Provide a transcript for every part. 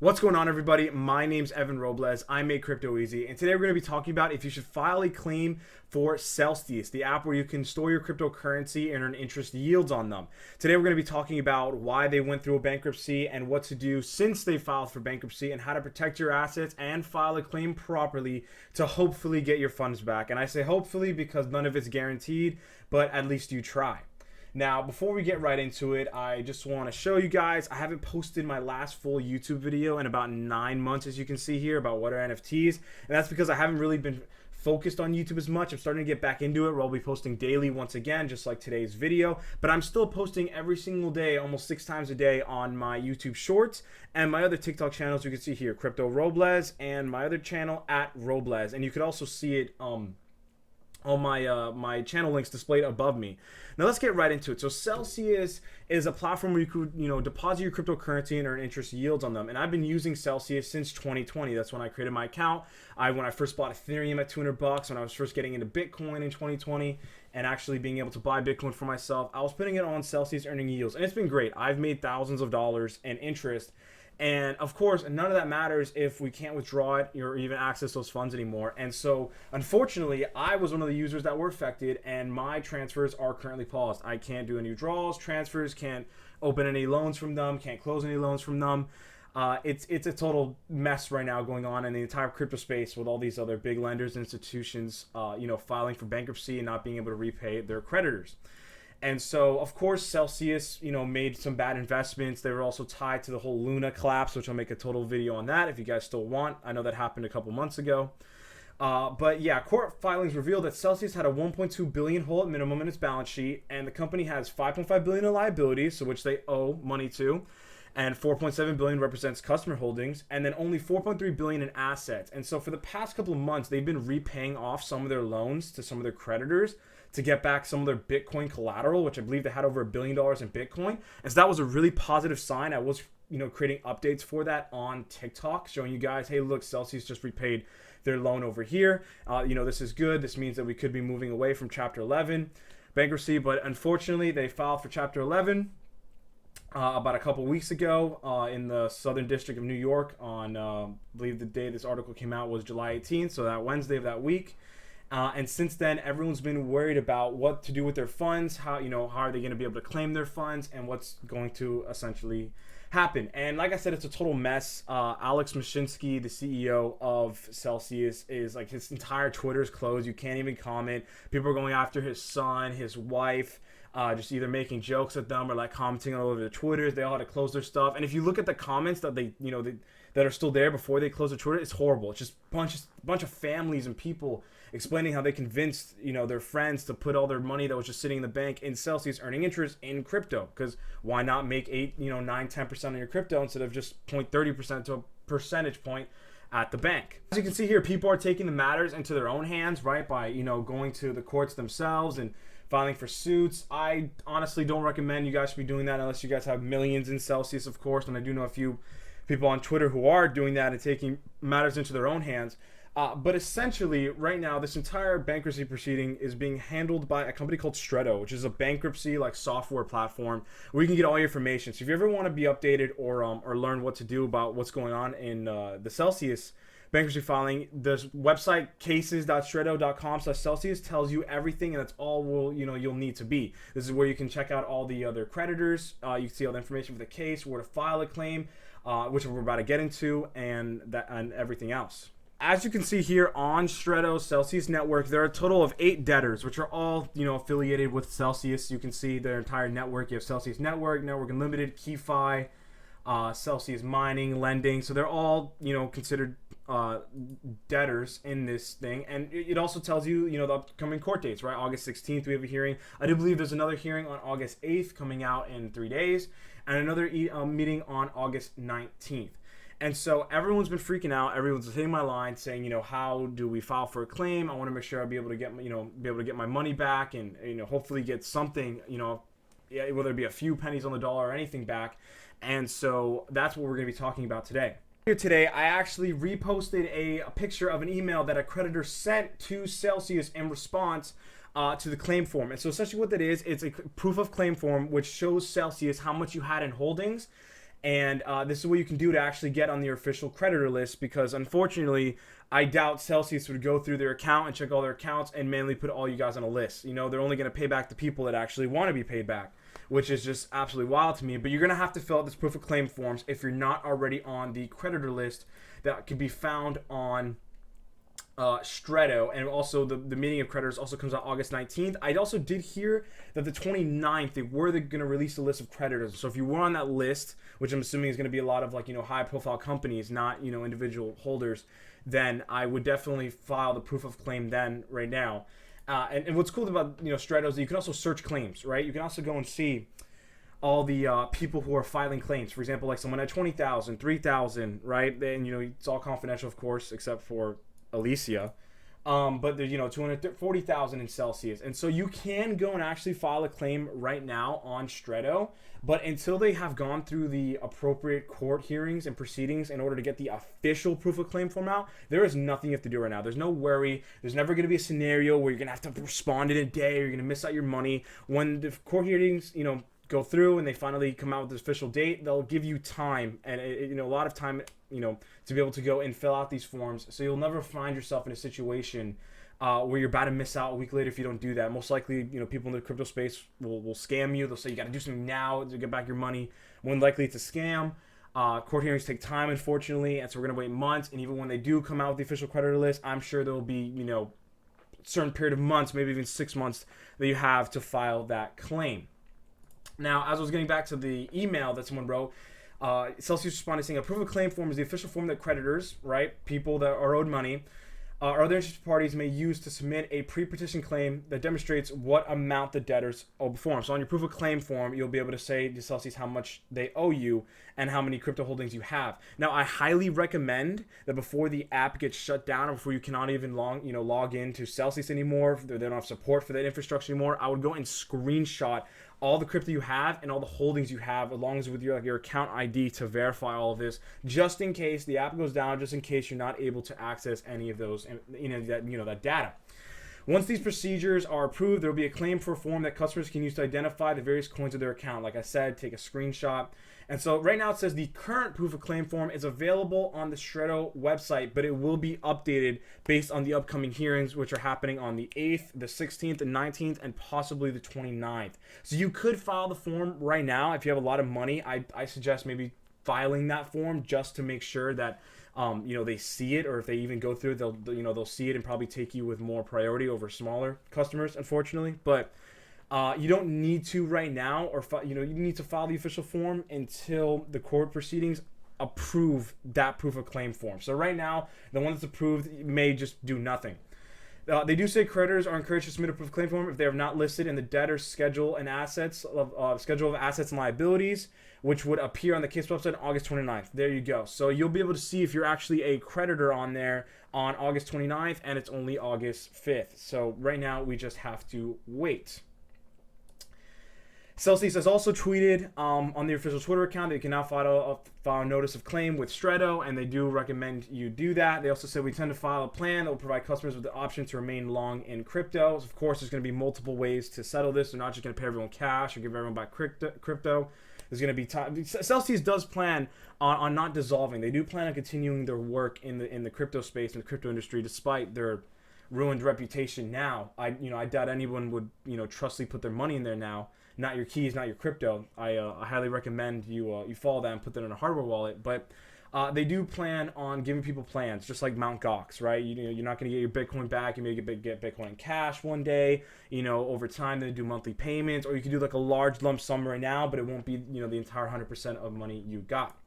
What's going on, everybody? My name's Evan Robles. I make crypto easy, and today we're going to be talking about if you should file a claim for Celsius, the app where you can store your cryptocurrency and earn interest yields on them. Today we're going to be talking about why they went through a bankruptcy and what to do since they filed for bankruptcy and how to protect your assets and file a claim properly to hopefully get your funds back. And I say hopefully because none of it's guaranteed, but at least you try. Now, before we get right into it, I just want to show you guys, I haven't posted my last full YouTube video in about 9 months, as you can see here, about what are NFTs. And that's because I haven't really been focused on YouTube as much. I'm starting to get back into it where I'll be posting daily once again, just like today's video. But I'm still posting every single day, almost 6 times a day on my YouTube Shorts and my other TikTok channels. You can see here, Crypto Robles, and my other channel, @Robles. And you could also see it on my channel links displayed above me. Now let's get right into it. So Celsius is a platform where you could, deposit your cryptocurrency and earn interest yields on them. And I've been using Celsius since 2020. That's when I created my account. When I first bought Ethereum at $200, when I was first getting into Bitcoin in 2020 and actually being able to buy Bitcoin for myself, I was putting it on Celsius, earning yields, and it's been great. I've made thousands of dollars in interest. And of course, none of that matters if we can't withdraw it or even access those funds anymore. And so, unfortunately, I was one of the users that were affected, and my transfers are currently paused. I can't do any withdrawals, transfers, can't open any loans from them, can't close any loans from them. It's a total mess right now going on in the entire crypto space with all these other big lenders and institutions, filing for bankruptcy and not being able to repay their creditors. And so, of course, Celsius, made some bad investments. They were also tied to the whole Luna collapse, which I'll make a total video on that if you guys still want. I know that happened a couple months ago. But yeah, court filings revealed that Celsius had a 1.2 billion hole at minimum in its balance sheet, and the company has 5.5 billion in liabilities, so which they owe money to, and 4.7 billion represents customer holdings, and then only 4.3 billion in assets. And so for the past couple of months, they've been repaying off some of their loans to some of their creditors to get back some of their Bitcoin collateral, which I believe they had over $1 billion in Bitcoin. And so that was a really positive sign. I was, creating updates for that on TikTok, showing you guys, hey, look, Celsius just repaid their loan over here. This is good. This means that we could be moving away from Chapter 11 bankruptcy. But unfortunately, they filed for Chapter 11 about a couple weeks ago in the Southern District of New York on, I believe the day this article came out was July 18th, so that Wednesday of that week. And since then, everyone's been worried about what to do with their funds, how are they going to be able to claim their funds, and what's going to essentially happen. And like I said, it's a total mess. Alex Mashinsky, the CEO of Celsius, is like, his entire Twitter is closed. You can't even comment. People are going after his son, his wife, just either making jokes at them or like commenting all over their Twitters. They all had to close their stuff. And if you look at the comments that that are still there before they close their Twitter, it's horrible. It's just bunch of families and people explaining how they convinced their friends to put all their money that was just sitting in the bank in Celsius earning interest in crypto, because why not make 8 9 10% on your crypto instead of just 0.30% to a percentage point at the bank. As you can see here, people are taking the matters into their own hands, right, by going to the courts themselves and filing for suits. I honestly don't recommend you guys should be doing that unless you guys have millions in Celsius, of course, and I do know a few people on Twitter who are doing that and taking matters into their own hands. But essentially, right now, this entire bankruptcy proceeding is being handled by a company called Stretto, which is a bankruptcy software platform where you can get all your information. So if you ever want to be updated or learn what to do about what's going on in the Celsius bankruptcy filing, the website cases.stretto.com/Celsius tells you everything, and that's all you'll need to be. This is where you can check out all the other creditors. You can see all the information for the case, where to file a claim, which we're about to get into, and everything else. As you can see here on Stretto Celsius network, there are a total of 8 debtors, which are all affiliated with Celsius. You can see their entire network. You have Celsius Network, Network Unlimited, KeyFi, Celsius Mining, Lending. So they're all considered debtors in this thing. And it also tells you the upcoming court dates, right? August 16th we have a hearing. I do believe there's another hearing on August 8th coming out in 3 days, and another meeting on August 19th. And so everyone's been freaking out. Everyone's hitting my line saying, how do we file for a claim? I want to make sure I'll be able to get, my money back and, hopefully get something, whether it be a few pennies on the dollar or anything back. And so that's what we're going to be talking about today. Here today, I actually reposted a picture of an email that a creditor sent to Celsius in response to the claim form. And so essentially what that is, it's a proof of claim form which shows Celsius how much you had in holdings And this is what you can do to actually get on their official creditor list, because unfortunately, I doubt Celsius would go through their account and check all their accounts and manually put all you guys on a list. You know, they're only going to pay back the people that actually want to be paid back, which is just absolutely wild to me. But you're going to have to fill out this proof of claim forms if you're not already on the creditor list that can be found on Stretto. And also the meeting of creditors also comes out August 19th. I also did hear that the 29th they were going to release a list of creditors. So if you were on that list, which I'm assuming is going to be a lot of like, you know, high profile companies, not, you know, individual holders, then I would definitely file the proof of claim then right now. And what's cool about, you know, Stretto is that you can also search claims, right? You can also go and see all the people who are filing claims. For example, like someone at 20,000, 3,000, right? Then, you know, it's all confidential, of course, except for Alicia. But there's, you know, 240,000 in Celsius. And so you can go and actually file a claim right now on Stretto. But until they have gone through the appropriate court hearings and proceedings in order to get the official proof of claim form out, there is nothing you have to do right now. There's no worry. There's never going to be a scenario where you're going to have to respond in a day, or you're going to miss out your money. When the court hearings, you know, go through and they finally come out with this official date, they'll give you time, and you know, a lot of time, you know, to be able to go and fill out these forms. So you'll never find yourself in a situation where you're about to miss out a week later if you don't do that. Most likely, you know, people in the crypto space will scam you. They'll say you got to do something now to get back your money. More than likely, it's a scam. Court hearings take time, unfortunately, and so we're gonna wait months. And even when they do come out with the official creditor list, I'm sure there will be, you know, a certain period of months, maybe even 6 months, that you have to file that claim. Now, as I was getting back to the email that someone wrote, Celsius responded saying a proof of claim form is the official form that creditors, right, people that are owed money, or other interested parties may use to submit a pre-petition claim that demonstrates what amount the debtors owe before them. So on your proof of claim form, you'll be able to say to Celsius how much they owe you and how many crypto holdings you have. Now, I highly recommend that before the app gets shut down, or before you cannot even log into Celsius anymore, they don't have support for that infrastructure anymore, I would go and screenshot all the crypto you have and all the holdings you have, along with your account ID, to verify all of this, just in case the app goes down, just in case you're not able to access any of those, that data. Once these procedures are approved, there will be a claim for a form that customers can use to identify the various coins of their account. Like I said, take a screenshot. And so right now it says the current proof of claim form is available on the Stretto website, but it will be updated based on the upcoming hearings, which are happening on the 8th, the 16th, the 19th, and possibly the 29th. So you could file the form right now. If you have a lot of money, I suggest maybe filing that form just to make sure that they see it, or if they even go through it, they'll see it and probably take you with more priority over smaller customers, unfortunately. But you don't need to right now, or you need to file the official form until the court proceedings approve that proof of claim form. So right now, the one that's approved may just do nothing. They do say creditors are encouraged to submit a proof of claim form if they are not listed in the debtor's schedule of assets and liabilities, which would appear on the case website on August 29th. There you go. So you'll be able to see if you're actually a creditor on there on August 29th, and it's only August 5th. So right now, we just have to wait. Celsius has also tweeted on their official Twitter account that you can now file a notice of claim with Stretto, and they do recommend you do that. They also said we tend to file a plan that will provide customers with the option to remain long in crypto. Of course, there's going to be multiple ways to settle this. They're not just going to pay everyone cash or give everyone back crypto. There's going to be time. Celsius does plan on not dissolving. They do plan on continuing their work in the crypto space, in the crypto industry, despite their ruined reputation now. I doubt anyone would trustfully put their money in there now. Not your keys, not your crypto. I highly recommend you follow that and put that in a hardware wallet. But they do plan on giving people plans, just like Mt. Gox, right? You're not going to get your Bitcoin back. You may get Bitcoin in cash one day. Over time they do monthly payments, or you can do like a large lump sum right now, but it won't be the entire 100% of money you got.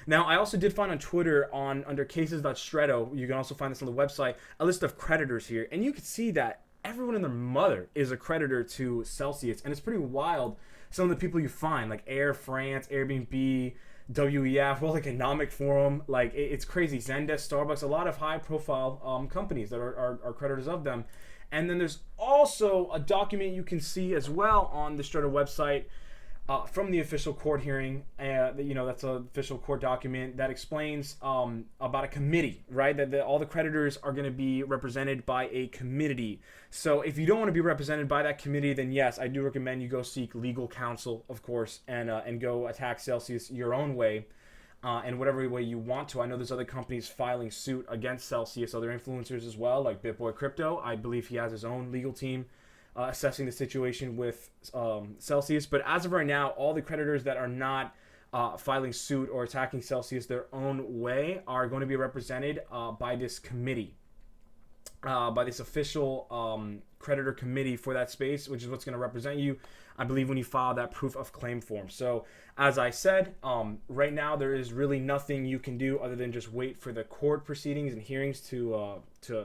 Now, I also did find on Twitter under cases.stretto, you can also find this on the website, a list of creditors here, and you can see that everyone and their mother is a creditor to Celsius, and it's pretty wild. Some of the people you find, like Air France, Airbnb, WEF, World Economic Forum, like it's crazy. Zendesk, Starbucks, a lot of high-profile companies that are creditors of them. And then there's also a document you can see as well on the Stretto website from the official court hearing. That's an official court document that explains about a committee, right? That all the creditors are going to be represented by a committee. So if you don't want to be represented by that committee, then yes, I do recommend you go seek legal counsel, of course, and go attack Celsius your own way. And whatever way you want to. I know there's other companies filing suit against Celsius, other influencers as well, like BitBoy Crypto. I believe he has his own legal team assessing the situation with Celsius. But as of right now, all the creditors that are not filing suit or attacking Celsius their own way are going to be represented by this committee, by this official creditor committee for that space, which is what's going to represent you, I believe, when you file that proof of claim form. So as I said, right now there is really nothing you can do other than just wait for the court proceedings and hearings to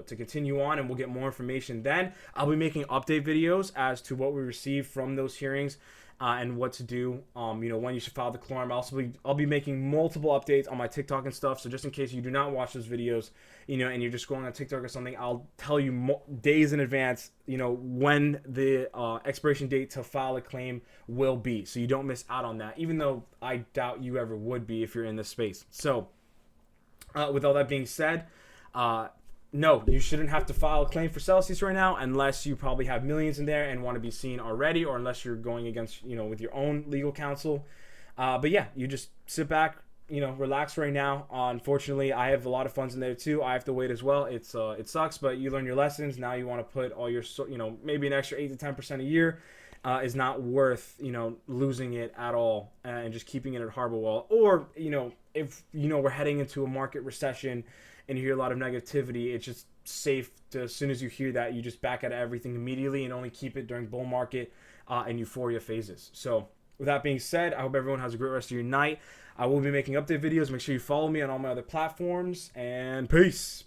continue on, and we'll get more information then. I'll be making update videos as to what we receive from those hearings and what to do, when you should file the claim. I'll be making multiple updates on my TikTok and stuff, so just in case you do not watch those videos, and you're just going on TikTok or something, I'll tell you days in advance, when the expiration date to file a claim will be, so you don't miss out on that, even though I doubt you ever would be if you're in this space. So with all that being said, no, you shouldn't have to file a claim for Celsius right now unless you probably have millions in there and want to be seen already, or unless you're going against, with your own legal counsel. But yeah, you just sit back, relax right now. Unfortunately, I have a lot of funds in there too. I have to wait as well. It sucks, but you learn your lessons. Now you want to put all your, maybe an extra 8 to 10% a year is not worth, losing it at all and just keeping it at Harborwell. Or, if, we're heading into a market recession and you hear a lot of negativity, it's just safe to, as soon as you hear that, you just back out of everything immediately and only keep it during bull market and euphoria phases. So with that being said, I hope everyone has a great rest of your night. I will be making update videos. Make sure you follow me on all my other platforms, and peace.